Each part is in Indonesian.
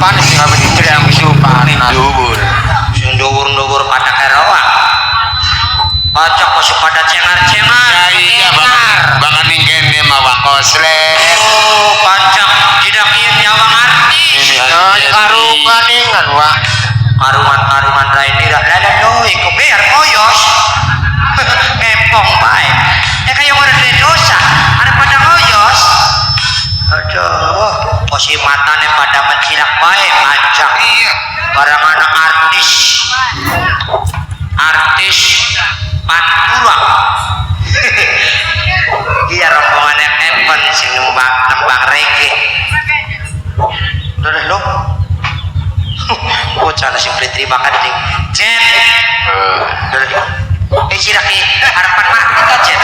papan sing apa dicrem supan dhuwur. Sing dhuwur-dhuwur pada keroa. Pocok kok pada cengar-cengar. Ya iya banget ning kene mawak koslet. Oh, pocok tidak ieu nyawang artis. Karuban ingan wah. Karuman raini lalan doi ku biar koyos. Ngempong bae. Kayak orang ada dosa, ada pada koyos. Aduh, posisi matanya pada mencilak bae macam. Iya. Barang anak artis pantura. Iya rombongan Evan sing nembang reggae. Udah lo. Bocah sing beli terima kasih. Jen. Siraki harapan mah kita Jen.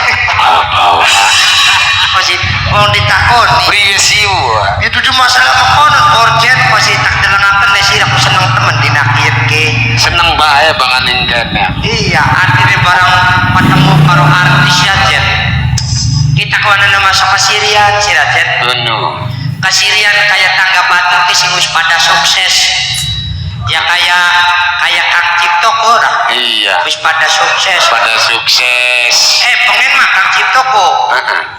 Masih mau ditakoni. Priye siu. Itu cuma masalah mengkono Borjen masih tak delengaken sih aku seneng temen dinakirke. Seneng bae banget ning kene. Iya, artinya barang ketemu karo artis ya Jen. Kita kawanan masuk kasirian sih Jen. Bener. Kasirian kayak tangga batu ki sing wis pada sukses. Ya kayak Kang Cipto kok Iya. wis pada sukses. Pengen mah Kang Cipto kok.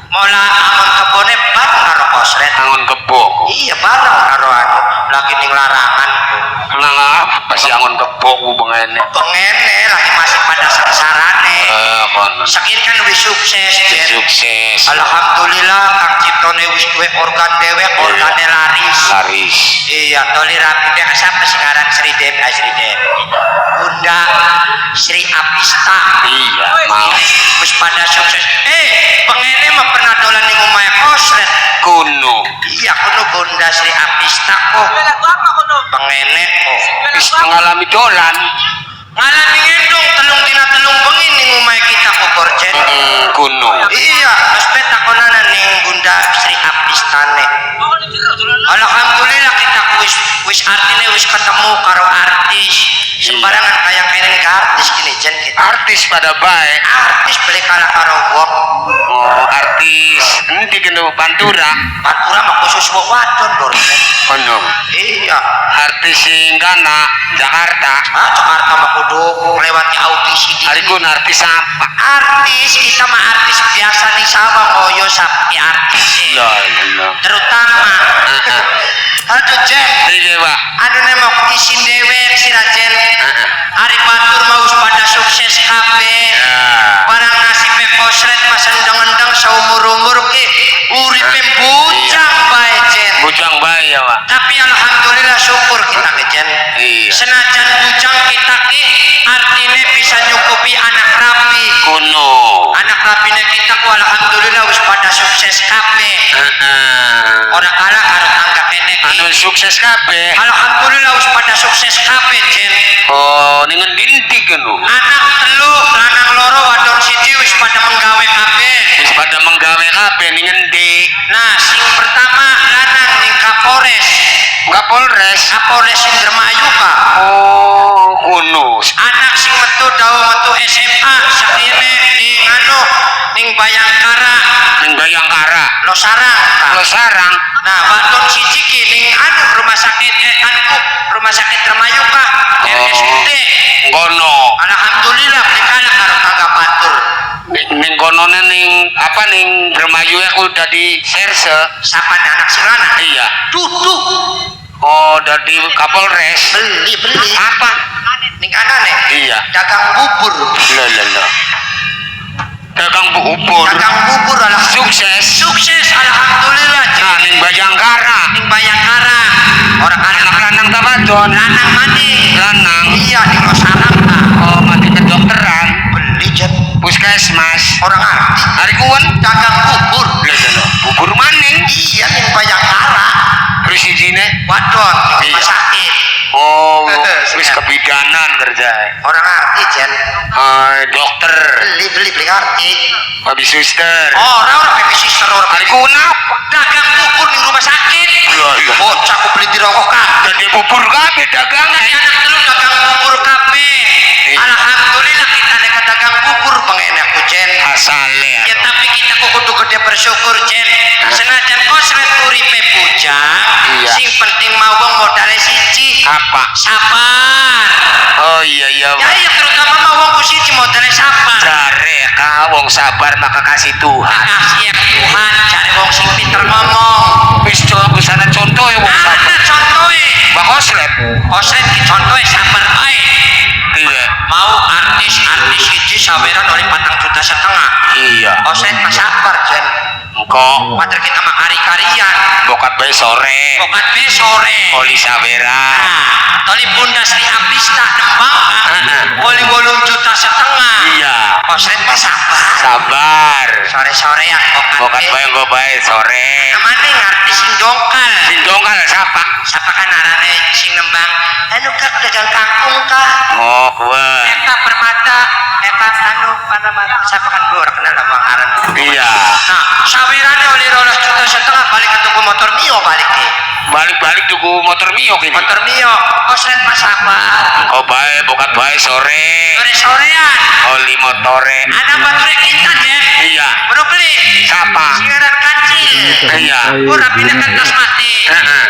Mola angon kebone bareng karo kosret. Angon kebo. Iya bareng karo anu lagi ning larangan. Nang apa sih angon kebo ku bengene. Pengene lagi masih pada sangsarane. Kono. Saking kan wis sukses. Jen. Sukses. Alhamdulillah Kang Ciptone wis duwe organ dewek, organe laris. Iya, toli rapi deh siapa sekarang Sri Dewi. Bunda Sri Apista. Iya, mau. Wis pada sukses. Pengene mah pernah dolan ning omahe kosret. Kuno. Iya, kuno Bunda Sri Apista kok. Pengene kok. Wis mengalami dolan. Ngalami ngendong telung dina telung bengi ning omahe kita kok Borjen. Kuno. Iya, wis petakonana ning Bunda Sri Apistane. Alhamdulillah kita wis artine wis ketemu karo artis. Sembarangan kayak kene artis gini Jen kita. Artis pada baik. Artis beli kalah karo wong. Oh, artis. Nanti kena pantura. Pantura mah khusus wong wadon Borjen. Kono. Iya. Artis sing kana Jakarta. Jakarta mah kudu melewati audisi di. Hari kun artis apa? Artis kita mah artis biasa nih sama ngoyo sapi artis. Ya, Terutama aduh Jen. Iya, Pak. Anu nemok isin dewek si Rajen. Ari batur mau pada sukses kabeh. Barang nasibe kosret mas endang-endang saumur-umur ki uripe bujang bae Jen. Bujang bae ya, Pak. Tapi alhamdulillah syukur kita ke Jen. Iya. Senajan bujang kita ki artine bisa nyukupi anak rapi. Kuno. Anak rapine kita ku alhamdulillah wis pada sukses kabeh. Ora kalah karo angka kene ki. Anu sukses kabeh. Alhamdulillah wis pada sukses kabeh Jen. Oh, dengan dinti kenu. Anak telu, lanang loro, wadon siji wis pada menggawe kabeh. Wis pada menggawe kabeh ning endi? Nah, sing pertama lanang ning Kapolres. Kapolres Indramayu Pak. Oh, kuno. Anak sing metu metu SMA sakene ning anu ning Bayangkara. Losarang. Nah, wadon siji ki ning anu rumah sakit rumah sakit Indramayu Pak. RSUD. Kono. Alhamdulillah dikala karo kagak batur. Ning konone ning Indramayu aku dadi serse. Siapa anak sing lanang? Iya. Duduk. Oh, dadi Kapolres. Beli. Apa? Ning kanane? Iya. Dagang bubur. Lah. Dagang bubur. Alah. Sukses. Alhamdulillah. Nah, ning Bayangkara. Orang anak lanang ta wadon? lanang mati. Lanang. Iya di Losarang. Oh, mati kedokteran. Beli Jen. Puskesmas. Orang arti. Hari kuwen Dagang bubur. lah. Bubur maning. Iya ning Bayangkara. Terus izine Wadon di rumah Iya. sakit. Oh, wis kebidanan kerja. Orang arti Jen. Dokter. Beli arti. Habis suster. Orang babysitter orang. Hari kuwen apa? Dagang bubur di rumah sakit. Lah. Bocah aku beli di rokok kabeh. Jadi bubur kabeh dagangan. Anak telu dagang bubur kabeh. Alhamdulillah kita nek dagang bubur pengen aku Jen. Asale. Ya tapi kita kudu gede bersyukur Jen. Senajan kosret uripe bujang, Iya. sing penting mau wong modale Apa? Sabar. Oh iya iya. Ya iya terutama mah wong kusiji modalnya sabar. Jare ka wong sabar maka kasih Tuhan. Makasih ya Tuhan, cari wong sing pinter ngomong. Wis coba busana contoh ya wong sabar. Mana contohnya? Bang Oslet. Oslet ki contohnya sabar bae. Iya. Mau artis itu saweran oleh 4,5 juta. Iya. Oslet mah sabar Jen. Engko Padahal kita mah kari-karian. bokat bae sore. Bokat be sore. Oli Savera. Nah, toli bundas di Aprista nembang. Oli 8,5 juta. Iya. Oslet mah sabar. Sabar. Sore-sore ya Bokat bae engko bae sore. namanya ngarti sing dongkal. Sing dongkal siapa? Siapa kan arane sing nembang anu kak dagang kangkung kak Oh, gua. Eka Permata Eka anu Permata siapa kan gue orang kenal abang aran. Iya. Nah sawirane oleh 12,5 juta balik ke tuku motor Mio balik ke Balik-balik tuku motor Mio kini. motor Mio Oslet mas sabar. Oh bae bokat bae sore. Sore-sorean Oli motore. anak motore kita deh. Iya. Baru beli Siapa? singaran kecil. Iya. Gue rapinya kan tas mati.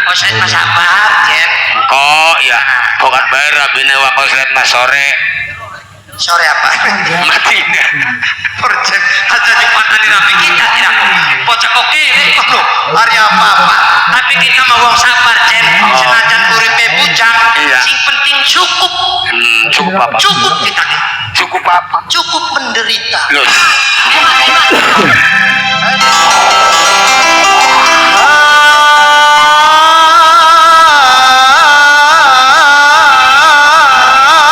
Oslet mas sabar Jen. Kok ya bokat bae rabine wa Oslet mas sore. Sore apa? Matinya. Percen ada di patani rapi kita tidak bocah oke kono hari apa tapi kita mau wong sabar Jen senajan uripe bujang Iya. sing penting cukup Cukup apa? cukup kita Cukup apa? cukup menderita. Loh.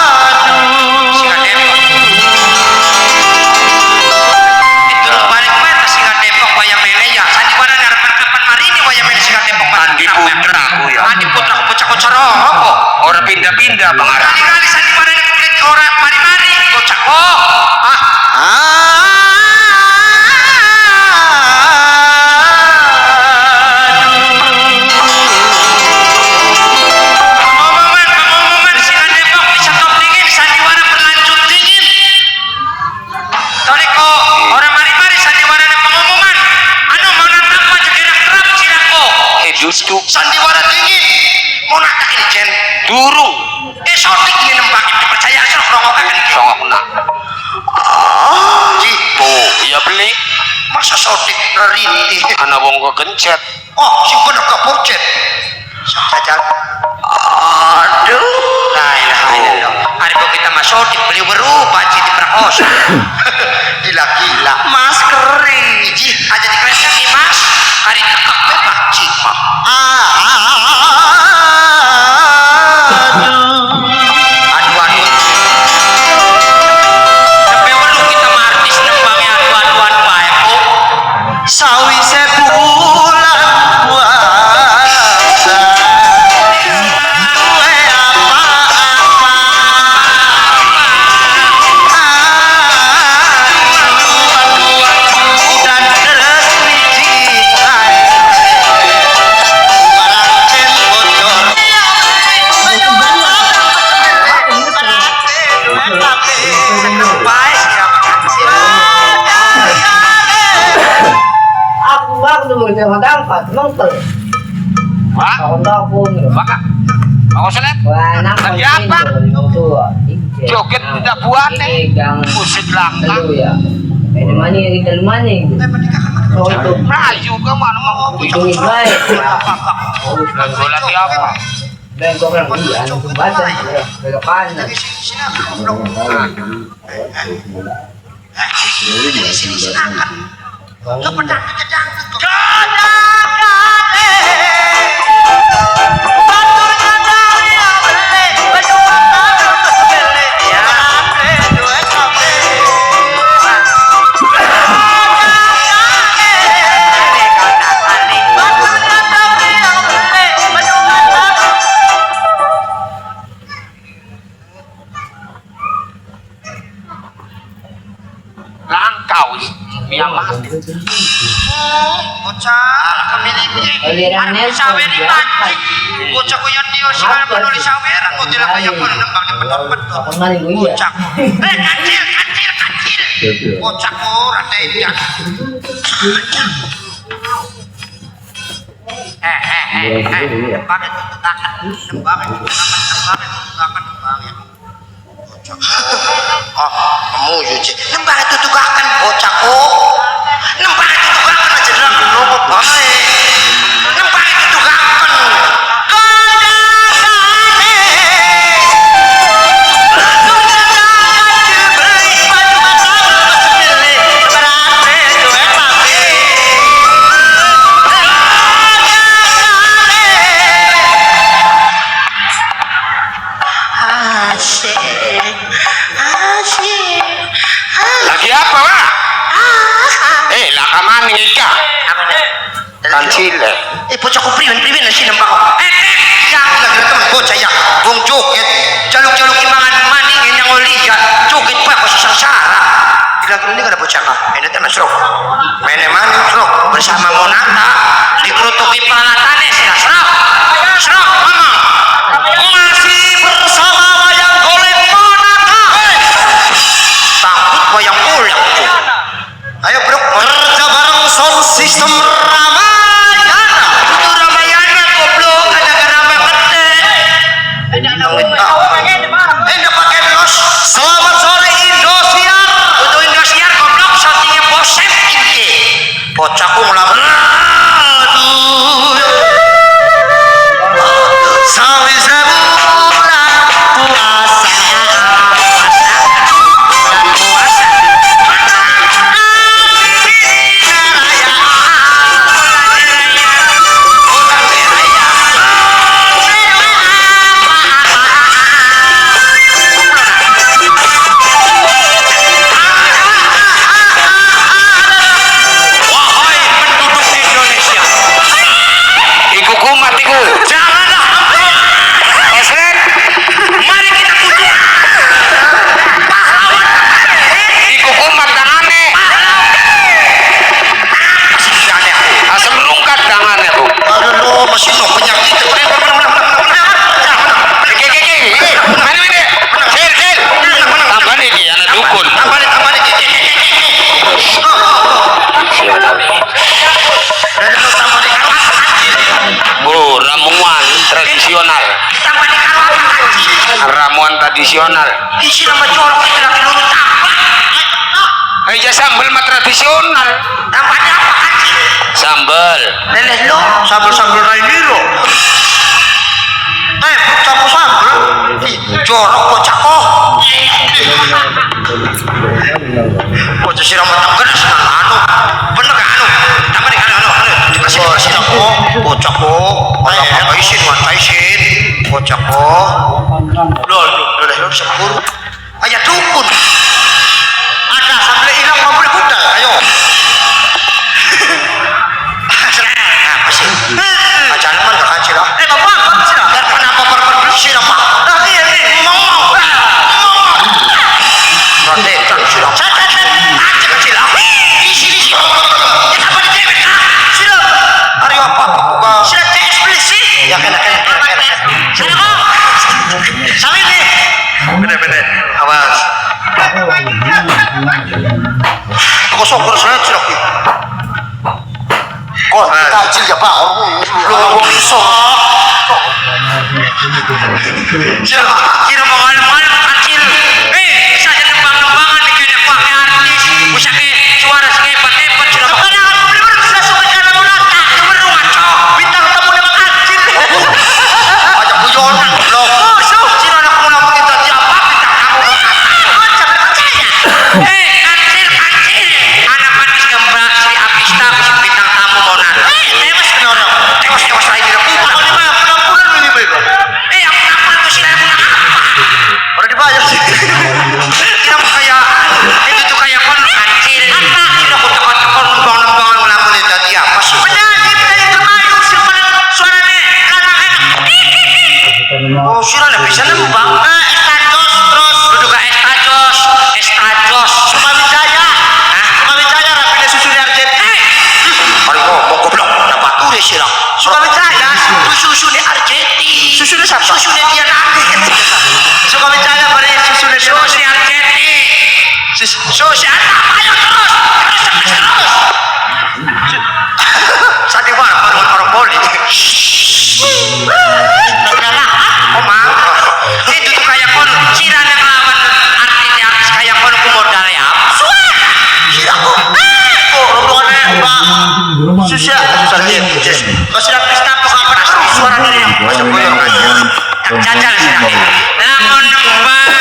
Singa Depok itu balik mata Singa Depok wayang mene ya sandiwara ngarepan kapan marini wayang mene Singa Depok Andi Putra aku ya. Andi Putra aku bocah kocoro apa Orang pindah-pindah Bang Ara. kali-kali sandiwara ini kulit orang mari-mari bocah kok Pengumuman Singa Depok bisa top dingin sandiwara berlanjut dingin toliko orang mari-mari sandiwara ini pengumuman anu mau nantang aja gerak terap silako Justru sandiwara dingin mau nantang ini Jen durung sotik ini nembak dipercaya serok rongokan songok nak. Ji Oh, iya beli. masa sotik rintih Anak wong kok gencet. oh si bener kepocet sajal aduh la ilaha illallah hari kok kita masuk dibeli berubah jadi prakosa gila-gila mas kering ji aja dikeresek nih mas hari tekak bebas ji aduh sampai perlu kita mah artis nembangnya aduan baik kok sawi sebulan puasa gue dan terus dicintai maraten bocor Aku tuh jangan dapat, mengkel. Wah, Kau tahu pun. maka aku selet. Wah, enak Lagi apa? Joget Nah, udah buat nih. Yang Musik langka. itu ya. Ini mana yang kita mana? Oh itu. Rayu ke mana mau Itu baik. Bola apa? Bengkok yang dia, anu baca, bengkok kanan. Langkau yang mati. bocah kemiliki Alirannya saweri pancing bocah koyan dia singal penulis saweran mau tidak kayak pun nembang di pedot-pedot Kapan maling gue ya? bocah kecil bocah kurang tega nembang itu tangan nembang Oh, kamu yuji. Nembang itu tugakan bocahku. Nembang itu tugakan aja dalam logo baik. Nembang itu tugakan. Lagi apa, Pak? Lah kamane ika? Kancil. Bocahku priwen na sinambak ko. Yang lagi na temen bocah ya. Bung joget. Jaluk-jaluk imangan maning yang oliga. Joget pa ako sa sarsara. Bilang ini kada bocah ka. Ini teman serok. Mene maning serok. Bersama Monata. Dikerutuki pelatane sila serok. Serok, mama. Masih bersama wayang golek Monata. Takut wayang golek. Ayo bro, kerja bareng sound system Ramayana. Itu Ramayana goblok, ada rame gede. Enggak pakai los. Selamat sore Indosiar. Itu Indosiar goblok, syutingnya Bosep ini. Bocahku ngelamun. Sawi sebulan puasa. Tradisional. Isi nama colok itu lagi lu tambah. Ya sambal mah tradisional. Tambahnya apa kacil? Sambal. Leles lo, sambal lain lo. Campur sambal. Jorok bocah kok. Bocah siram matang geras anu. Bener kan anu? Tambah di anu. Dikasih aku bocah kok. Isin. Bocah kok. Lo bisa buru. Ayah dukun. Ada sambil hilang kamu boleh budak. Ayo. Apa sih? Ajaran mana gak kancil lah. Bapak kancil lah. Kenapa bersih lah pak? Iya nih. Mau. Berarti kancil lah. Aja kancil lah. Isi. Kenapa di cewek lah? Sila. Hari apa? Sila CS beli sih. Ya kena. Salah ini. Bener. Awas. Kosong saya cilok. Kok kacil ya pak? Lu ngomong iso. Kira malam kacil. Saja nembang-nembangan nih kayaknya pakai artis. Bisa ke suara sekepat-kepat sudah. Sekarang bener sudah suka cara Monata. Bener ngaco. Bintang tamu nembang kacil. Ajak guyonan belum. Oh, sira lah bisa nembang. Estajos terus duduk estajos. Sumawijaya. Sumawijaya rapine susu di Argentina. Mari ngomong goblok, dapat tuh sira. Sumawijaya susu di Argentina. Susu di siapa? Susu di dia nanti. Sumawijaya bari susu di Argentina. Susu ayo terus. Sandiwara orang poli. susah gitu. Kau sudah pesta pokoknya terus suaranya yang masuk boyong aja. Jajal sudah. Namun nembang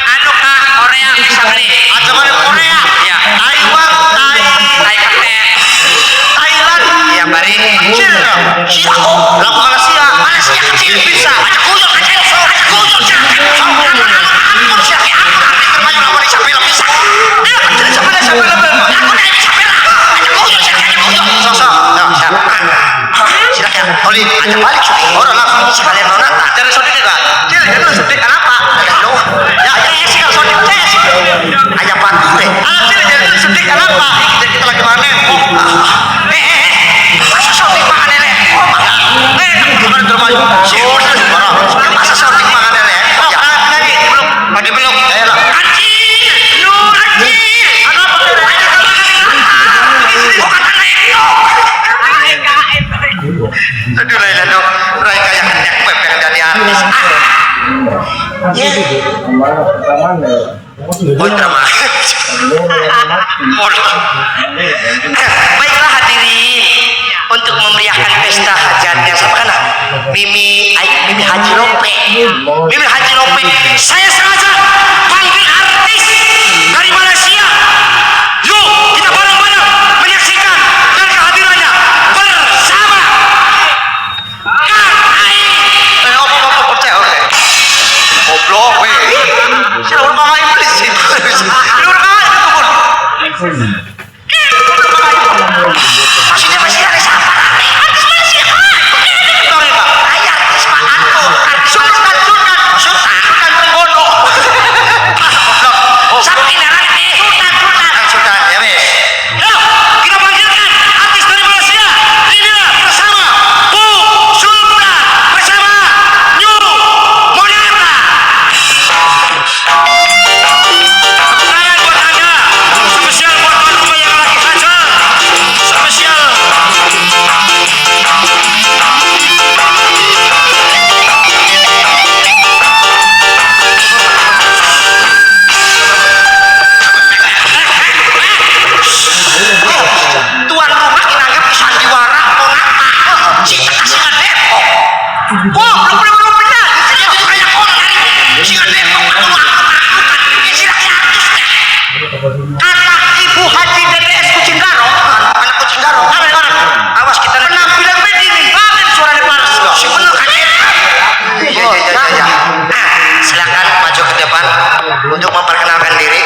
anu kah Korea bisa beli. Atau mana Korea? Ya. Taiwan, Thailand. Ya bari. Kecil dong. Siapa? Lagu Malaysia. Malaysia kecil bisa. Ada kuyok kecil. Ada kuyok cak. Ampun siapa? Ampun. Terbanyak lagu bisa film bisa. Ayo kecil sampai sampai level. Aku dah bisa film. Ada kuyok cak. Ada kuyok. Sosok. Siapa? Silakan. Oli, ada balik sudah. Orang langsung sekalian nona. Cari sodik enggak? Cil, itu sodik kenapa? Ada lo. Ya, ya sih kalau sodik saya sih. Ayam batu deh. Anak cil, jadi sodik kenapa? Kita lagi mana? Masa sodik makan lele? Oh, makan. Bukan termaju. Masa sodik makan lele? Oh, tadi belum. Tadi belum. Ya lah. Anjir, lu anjir. Ada apa? Ada apa? Oh, kata lele. Aduh Laila dong, Rai kayak hendak pengen jadi artis. Oh drama. Baiklah hadirin, untuk memeriahkan pesta hajat yang sama kan Mimi Haji Lope. Mimi Haji Lope, saya sengaja panggil artis dari Malaysia. Yuk kita bareng-bareng menyaksikan dan kehadirannya bersama. Goblok weh. Sila udah mama iblis. Lu udah mama itu pun. Maksudnya masih ada siapa? Artis Malaysia kan? Betul ya Pak? Ayah artis Pak Sultan Trenggono. Siapa ini nanti? Sultan ya weh. Yuk kita panggilkan artis dari Malaysia. Inilah bersama Bu Sultan bersama New Monata. Tangan buat Anda, spesial buat tuan rumah yang lagi hajat, spesial. Tuan rumah kinanggap di sandiwara atau apa? Cinta kasihkan Depok. Oh, belum benar. Sini aku kayak orang dari singa Depok bertuang kemalukan. Istilahnya artis deh. Kata Ibu Haji DDS Kucingaro, anak Kucingaro, awas kita penampilan bedi nih, banget suaranya panas. Si bener kan ya? Iya. Silakan maju ke depan untuk memperkenalkan diri.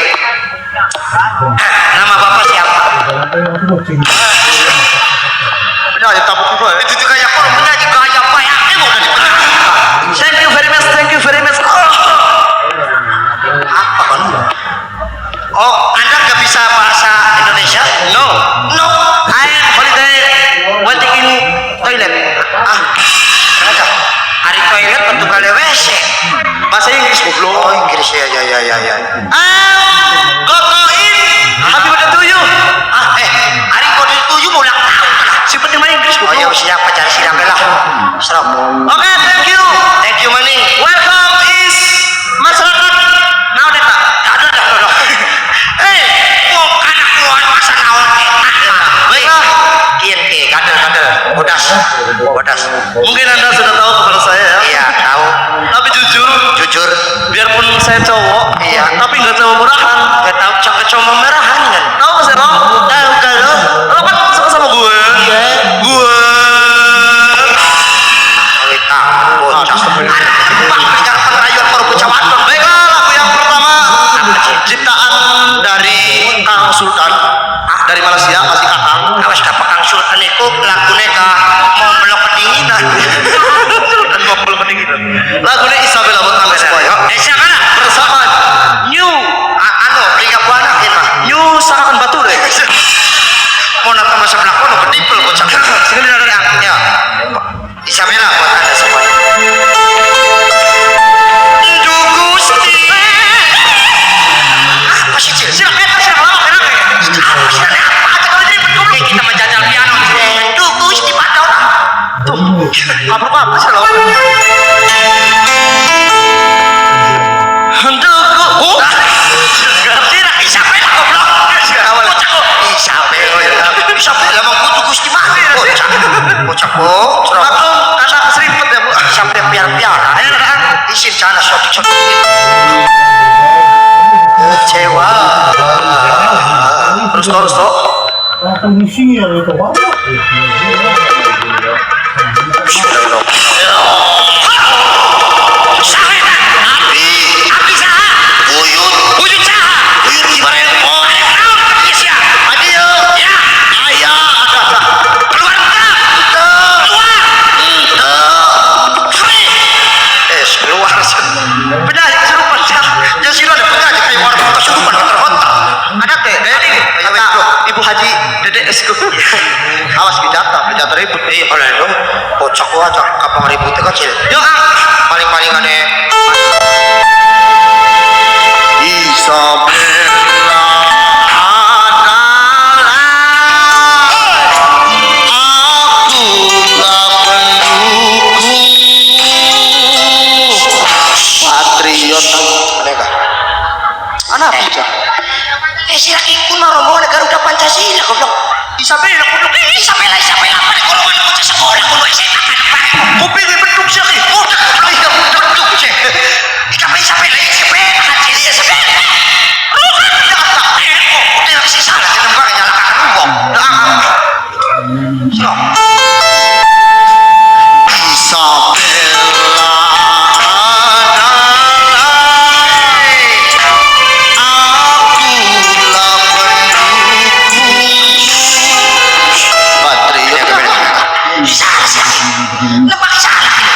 Nama bapak siapa? Benar ya tabuk itu. Itu kayak orang menyanyi gaya banyak mau dari benar. Thank you very much. Apa kan? Oh, Anda nggak bisa bahasa Indonesia? No. I am holiday waiting in toilet. Kenapa? Hari toilet untuk kali WC. Bahasa Inggris goblok. Oh, Inggris ya. Happy birthday to you. Hari birthday to you mau ulang tahun. Si penting mah Inggris goblok. Oh ya siapa cari silang lah. Serap. Oke, thank you Mani. Welcome is masyarakat. Naon eta? Aduh. Wong anak kuat masa naon eta. Baiklah. Kieu kader. Bodas. Mungkin Anda sudah tahu kepada saya ya. Iya, tahu. Tapi jujur. Biarpun saya cowok, iya. Tapi nggak tahu murahan. Nggak tahu cowok murahan kan? Tahu saya tahu. Tahu kalau. Lo kan sama gue. Gue. Kita bocah. Bang pengrayuan para bocah wadon. Baiklah, lagu yang pertama ciptaan dari Kang Sultan dari Malaysia masih Kakang. Awas Kang Sultan itu lagunya mau belok kedinginan. Lagunya Isabella buat Anda semua ya. Siapa bersama New Liga Buana kita. New Sangakan Batu deh. Mau nonton masa belakang mau ketipel bocah. Sini dari ya. Isabella buat Anda semua. Apa sih Cil? Silakan kita menjajal piano. Dugu istipada orang. Tuh. Apa sih lo? Isabella emang kudu Gusti Mahir. Oh, maklum anak seripet ya Bu. Sampai piar-piara. Isin sana sotik-sotik. Kecewa. Terus toh. Kondisinya itu apa? Ibu Haji Dedek esku. Awas bijata ribut. Oleh dong. Kocak aja kapang ribut kecil. Yo paling-palingane Isabella adalah akulah pendukung patriot mereka. Anak bijak. Sila ikut rombongan negara udah Pancasila goblok. Isabella goblok. Isabella apa nih golongan bocah sekolah kulo SMA kan. Kopi gue beduk sih. Udah goblok ya beduk sih. Ikapa Isabella Pancasila Isabella. Rukan data. Udah sih salah jeneng nyalakan uang. So.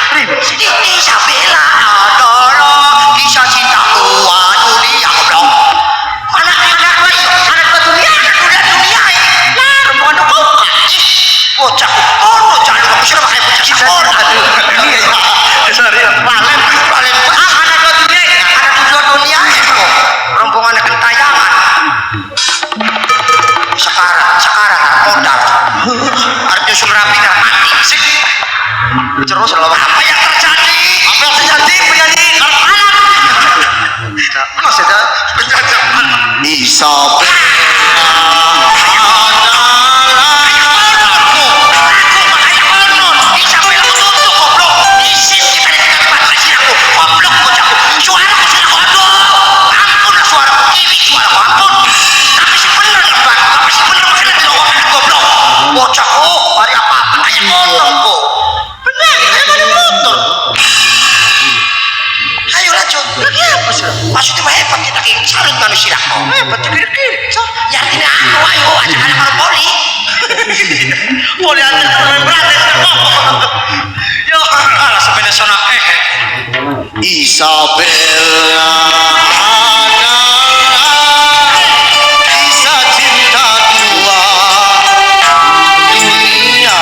Isabella Isabella adalah kisah cinta tua dunia goblok. Anak dunia lah rombongan kok bocah ono jalur aku sudah pakai bocah sekolah sorry balen anak dunia itu rombongan kentayangan sekarang modal artinya sumrapi mati sih terus apa yang terjadi penyanyi anak maksudnya penyanyi Isabella maksudnya hebat kita kayak salut manusia hebat kiri-kiri ya tidak ayo ajak anak poli antar teman berada yo alah sepeda sana Isabella kisah cinta dua dunia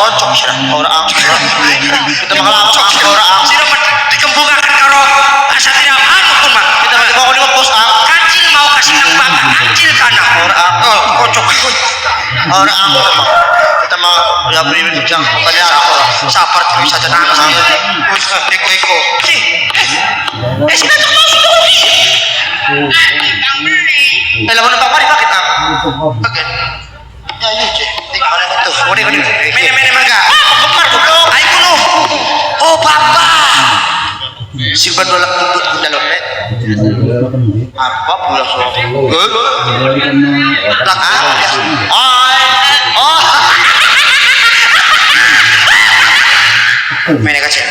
kocok sih orang kita mengalacok sih orang sih dikembangkan karo asatria anu pun mah kita mau di pos kancil mau kasih kembang kancil kana orang kocok orang kita mau ya beri jang pokoknya sabar bisa tenang eko sih sudah kalau mau apa dipakai tak oke ya iya cek tinggal itu mene mangga kemar goblok ayo kuno oh papa simpan dulu dalam apa pula so mene kecil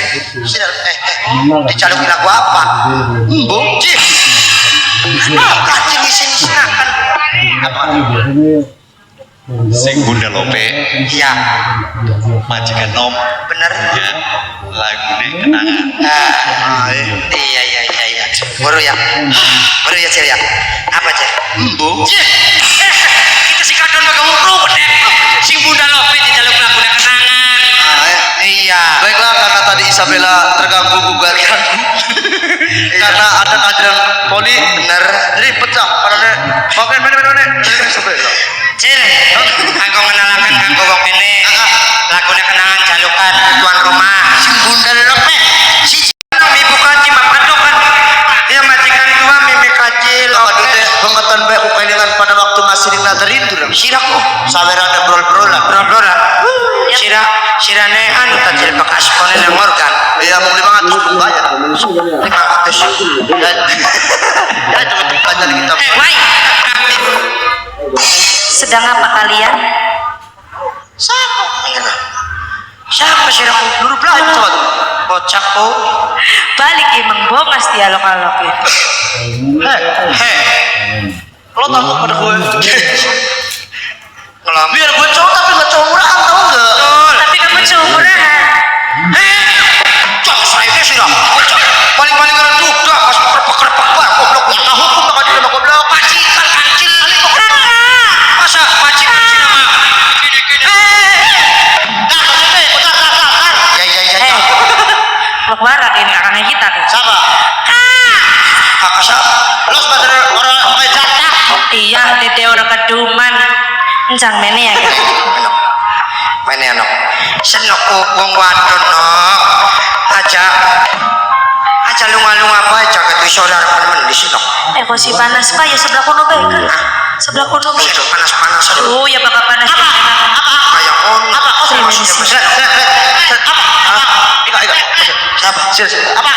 dicaluk lagu apa embung cik kacing isi akan apa sing Bunda Lope iya majikan Om bener ya lagu nih kenangan iya baru ya cel ya apa cel Bu kita si kadon baga umroh bener sing Bunda Lope di dalam lagu kenangan iya baiklah karena tadi Isabella terganggu gugatkan karena ada kehadiran poli bener jadi pecah padahal oke bener Isabella Cil, kanggo ngenalakan kanggo wong kene. Lagune kenangan jalukan tuan rumah. Sing Bunda Lope. Si ibu kanci Bapak Padukan terintu dong. Siraku. Sawerane brol-brolan. Brol-brolan. Sirane anu tajil bekas konen yang organ. Iya mau 500 bayar. 500. Ayo tanya kita. Wai. Sedang apa kalian? Siapa siraku? Luru belanja coba tuh. Bocah kok. Balik emang bongas dialog-alog itu. Lo tamu pada gue. Ngelambi. Biar gue cowok tapi gak cowok murahan tau gak? Tapi kamu cuma murahan. Cok saya sirah. Paling-paling orang juga pas kerpak-kerpak bah goblok. Nah hukum bakal di rumah goblok. Pacikan kancil. Masa pacikan nama gini-gini. Ya. Warak ini kakaknya kita tuh. Siapa? Kakak siapa? Lo sebagai orang jatah. Iya, tete orang keduman. Encang mene ya kan. Mene ano. Senok ko wong wadon no. Aja lunga-lunga bae jaga di saudara men di sini. Kok si panas pak ya sebelah kono bae kan? Sebelah kono bae. Sudah panas-panas aduh. Oh ya bakal panas. Kayak on. Apa? Ika. Siapa? Apa?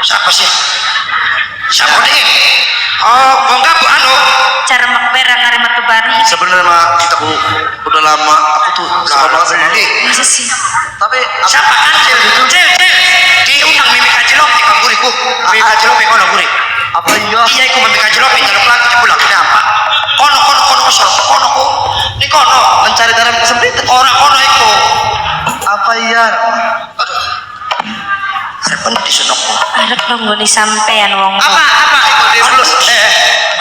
Siapa sih? Siapa dingin? Oh, bongkar bu anu. Cara makbera ngari matubari. Sebenarnya mah kita udah lama aku tuh suka banget sama Beli. Masa sih? tapi Siapa kancil? Cil. Diundang mimi kajilopi ke guriku. Mimi kajilopi kono guri. apa iya Iya iku mimi kajilopi jaluk lagi jebulan kenapa? Kono sor kono ku. Di kono mencari dalam kesempitan orang kono iku. apa iya Arep di senokku. Arep nggoni sampean wong. Apa iku di plus.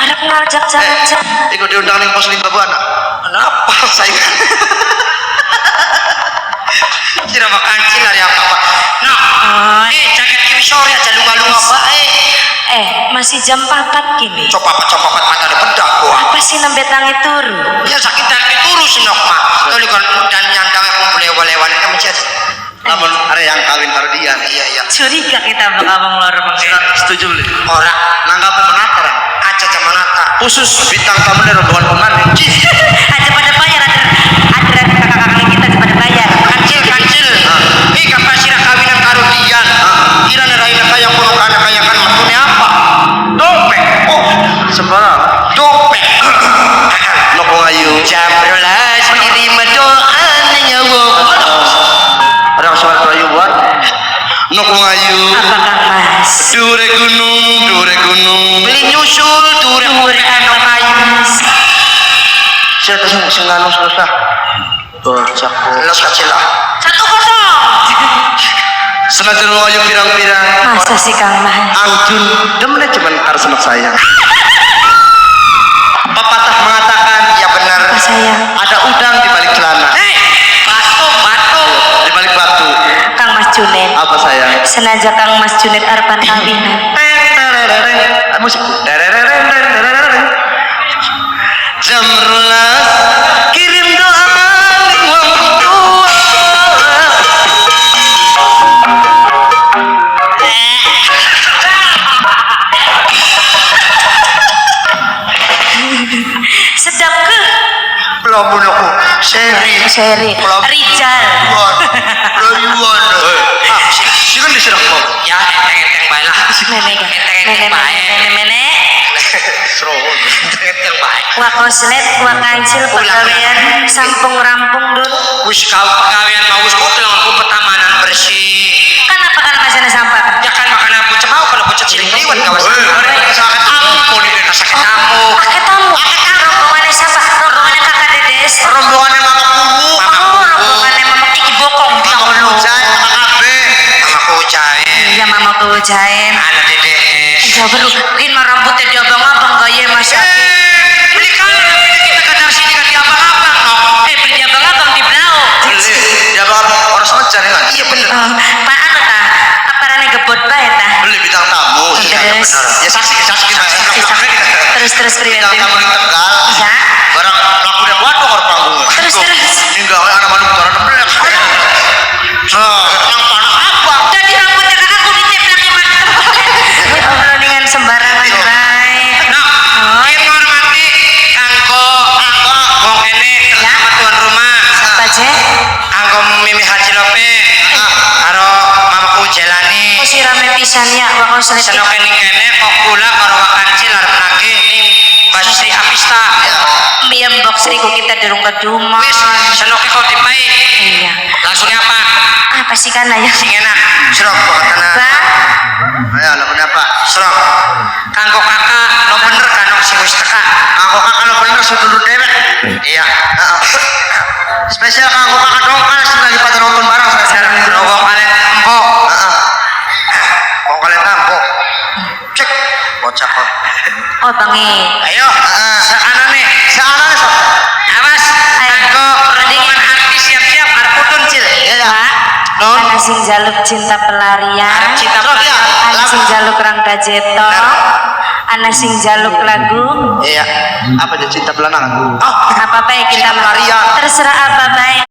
Arep ngajak jalan-jalan. ikut diundang ning pos 5 buana Kenapa saya? Tidak makan kancil hari apa? Nah, jaket kiwi sore aja lunga-lunga bae. Masih jam 4 kini. Coba mata ada bedak gua. Apa sih nembe tangi turu? Ya sakit tapi turu senok mah. Toli kan dan nyandang aku boleh-boleh kan mencet. namun ada yang kawin karo dia Iya. Curiga kita bakal ngelor bang. setuju beli Ora nanggap menakar aja zaman nata. khusus bintang tamu dari rombongan pemain Aja pada bayar ada kakak-kakak kita aja pada bayar. Kancil. Kapan sirah kawinan karo dian. Kira neraina kaya kono kana kaya kan matune apa? Dompet. Oh, sembarang dompet. noko ngayu Jam 12 kirim doa nyawa. orang suara kayu buat noko ngayu Apa kang mas? dure gunung Beli nyusul durek anu kayu. saya tuh sengaja susah bocah Los kecil lah. 1-0. senajan ngayu pirang-pirang Masa sih kang mas? Anggun demennya cuman harus semak sayang pepatah mengatakan Ya benar. Apa sayang? ada udang di balik celana Batu. di balik batu Kang Mas Junet. apa sayang Senaja Kang Mas Junet Arpan kawinan. musik jam 12 kirim doa ning wong tua Sedap ke? Belum menunggu. Seri. Belum. Rijal. Rayuan. sih kan diserang kok Ya, enteng bae lah. Nenek. seru Enteng bae. Wah koslet, wah kancil pegawaian sampung rampung dulu. Wis kau pegawaian mau wis kudu aku pertamanan bersih. Kenapa kan masanya sampah? Ya kan makan aku cemau kalau bocah cilik liwat kawasan. Sakit tamu, ini kena sakit tamu. Pakai tamu. Rombongannya siapa? Rombongannya kakak dedes. Rombongannya mama kubu. Rombongannya mama Kiki Bokong. Mama Kujain, mama Abe. Mama Kujain. Iya mama Kujain. Anak dede. Jawab lu, mungkin mah rambutnya diabang-abang gaya Mas Yaki. Beli kali kita ke dari sini kan di abang-abang no. Beli diabang-abang di Blau. dia bakal orang sama cari kan Iya bener. Pak anu ta, apa rane gebot bae ta? beli bintang tamu Terus. ya saksi Terus priwe? bintang tamu di Tegal Ya. barang laku dia waduh orang panggung Terus. hingga anak manuk orang bener Yang panah apa? Jadi rambutnya kakak aku diteplaknya mantep. Ya Allah dengan sembarangan baik. Nah, kita hormati kanggo kau sulit. Sanoke ning kene kok kula karo wakanci larep lagi ning Basri Apista. Biar box riku kita derung keduma. Wis sanoke kau dipai. Iya. Langsungnya apa? Apa sih kan ayah? Sing enak. Serok katana. Ba, Ayo, lakukan apa? Serok. Kanggo kakak lo bener kan sing wis teka. Kanggo kakak lo bener sudut dewek. Iya. Spesial kanggo kakak dong kan lagi pada nonton bareng sekarang. Nogo kalian empok. Mau kalian tampok. Cek. Bocah kok. oh bangi. Ayo. Seanane. Sekarang sok. Awas. Kanggo rombongan artis siap-siap arep udun cil. Pak, Non. ana sing jaluk cinta pelarian. Arep cinta pelarian. Ana sing jaluk Rangga Jeto. Ana sing jaluk lagu. Iya. Apa dia cinta pelanangan? Apa baik kita Cinta pelarian. terserah apa baik.